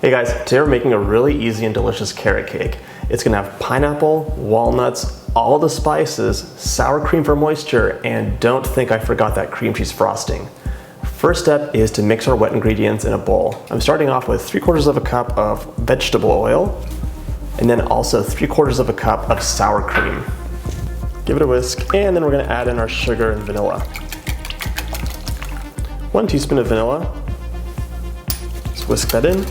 Hey guys, today we're making a really easy and delicious carrot cake. It's gonna have pineapple, walnuts, all the spices, sour cream for moisture, and don't think I forgot that cream cheese frosting. First step is to mix our wet ingredients in a bowl. I'm starting off with 3/4 of a cup of vegetable oil, and then also 3/4 of a cup of sour cream. Give it a whisk, and then we're gonna add in our sugar and vanilla. 1 teaspoon of vanilla. Just whisk that in.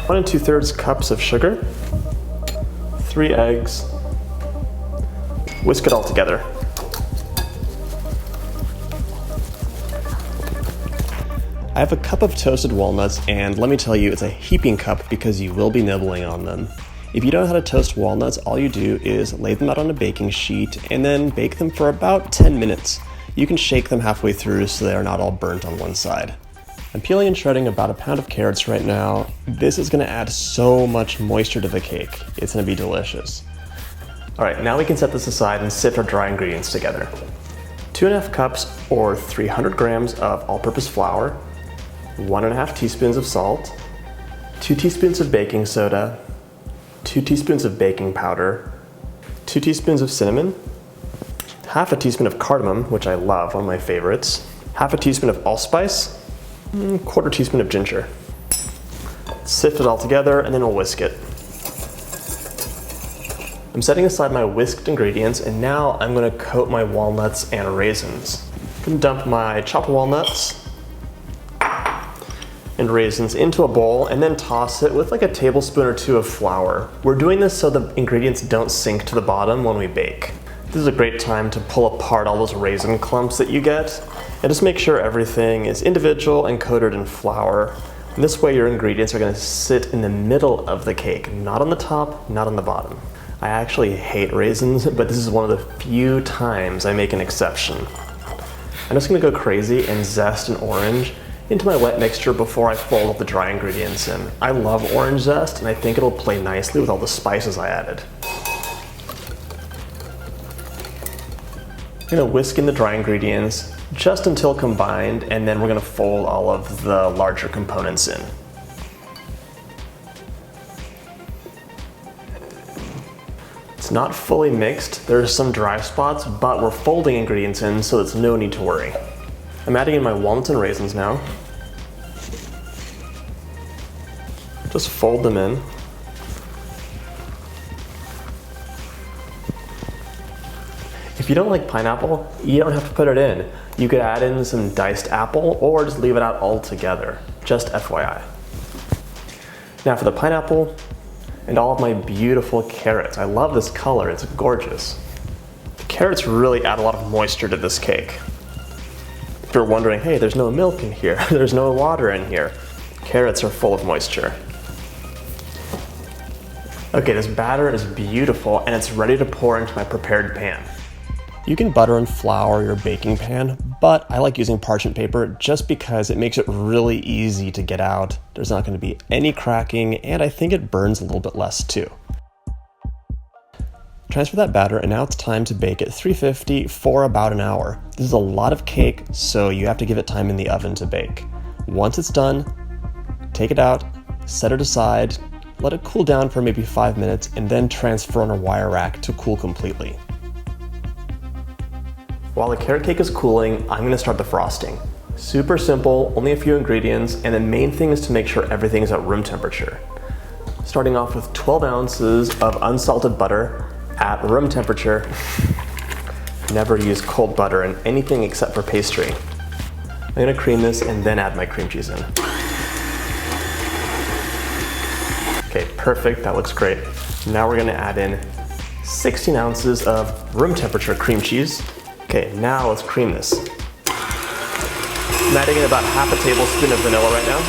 1 2/3 cups of sugar, 3 eggs, whisk it all together. I have a cup of toasted walnuts, and let me tell you, it's a heaping cup because you will be nibbling on them. If you don't know how to toast walnuts, all you do is lay them out on a baking sheet and then bake them for about 10 minutes. You can shake them halfway through so they are not all burnt on one side. I'm peeling and shredding about 1 pound of carrots right now. This is gonna add so much moisture to the cake. It's gonna be delicious. All right, now we can set this aside and sift our dry ingredients together. 2½ cups or 300 grams of all-purpose flour, 1½ teaspoons of salt, 2 teaspoons of baking soda, 2 teaspoons of baking powder, 2 teaspoons of cinnamon, 1/2 teaspoon of cardamom, which I love, one of my favorites, 1/2 teaspoon of allspice, 1/4 teaspoon of ginger. Sift it all together and then we'll whisk it. I'm setting aside my whisked ingredients, and now I'm gonna coat my walnuts and raisins. I'm gonna dump my chopped walnuts and raisins into a bowl and then toss it with like a tablespoon or 2 of flour. We're doing this so the ingredients don't sink to the bottom when we bake. This is a great time to pull apart all those raisin clumps that you get and just make sure everything is individual and coated in flour. And this way your ingredients are gonna sit in the middle of the cake, not on the top, not on the bottom. I actually hate raisins, but this is one of the few times I make an exception. I'm just gonna go crazy and zest an orange into my wet mixture before I fold all the dry ingredients in. I love orange zest, and I think it'll play nicely with all the spices I added. I'm gonna whisk in the dry ingredients just until combined, and then we're gonna fold all of the larger components in. It's not fully mixed, there's some dry spots, but we're folding ingredients in, so there's no need to worry. I'm adding in my walnuts and raisins now. Just fold them in. If you don't like pineapple, you don't have to put it in. You could add in some diced apple or just leave it out altogether, just FYI. Now for the pineapple and all of my beautiful carrots. I love this color, it's gorgeous. The carrots really add a lot of moisture to this cake. If you're wondering, hey, there's no milk in here, there's no water in here, carrots are full of moisture. Okay, this batter is beautiful and it's ready to pour into my prepared pan. You can butter and flour your baking pan, but I like using parchment paper just because it makes it really easy to get out. There's not going to be any cracking, and I think it burns a little bit less too. Transfer that batter, and now it's time to bake at 350 for about an hour. This is a lot of cake, so you have to give it time in the oven to bake. Once it's done, take it out, set it aside, let it cool down for maybe 5 minutes, and then transfer on a wire rack to cool completely. While the carrot cake is cooling, I'm gonna start the frosting. Super simple, only a few ingredients, and the main thing is to make sure everything is at room temperature. Starting off with 12 ounces of unsalted butter at room temperature. Never use cold butter in anything except for pastry. I'm gonna cream this and then add my cream cheese in. Okay, perfect, that looks great. Now we're gonna add in 16 ounces of room temperature cream cheese. Okay, now let's cream this. I'm adding in about 1/2 tablespoon of vanilla right now.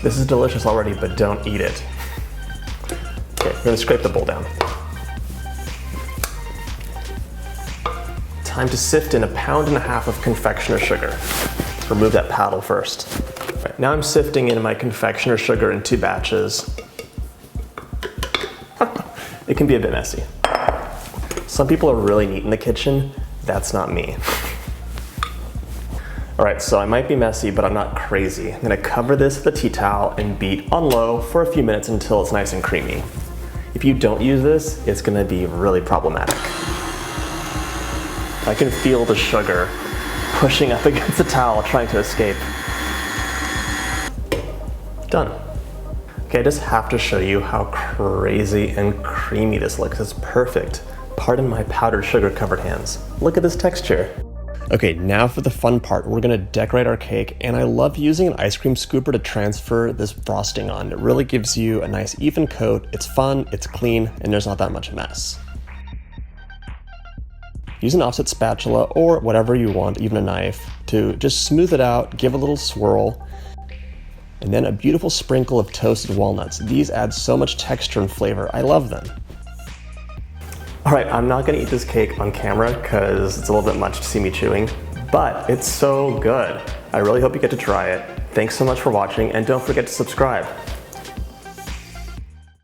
This is delicious already, but don't eat it. Okay, we're gonna scrape the bowl down. Time to sift in 1.5 pounds of confectioner sugar. Remove that paddle first. Right, now I'm sifting in my confectioner sugar in 2 batches. It can be a bit messy. Some people are really neat in the kitchen. That's not me. All right, so I might be messy, but I'm not crazy. I'm gonna cover this with a tea towel and beat on low for a few minutes until it's nice and creamy. If you don't use this, it's gonna be really problematic. I can feel the sugar pushing up against the towel, trying to escape. Done. Okay, I just have to show you how crazy and creamy this looks. It's perfect. Pardon my powdered sugar covered hands. Look at this texture. Okay, now for the fun part. We're gonna decorate our cake, and I love using an ice cream scooper to transfer this frosting on. It really gives you a nice even coat. It's fun, it's clean, and there's not that much mess. Use an offset spatula or whatever you want, even a knife, to just smooth it out, give a little swirl, and then a beautiful sprinkle of toasted walnuts. These add so much texture and flavor. I love them. All right, I'm not gonna eat this cake on camera because it's a little bit much to see me chewing, but it's so good. I really hope you get to try it. Thanks so much for watching, and don't forget to subscribe.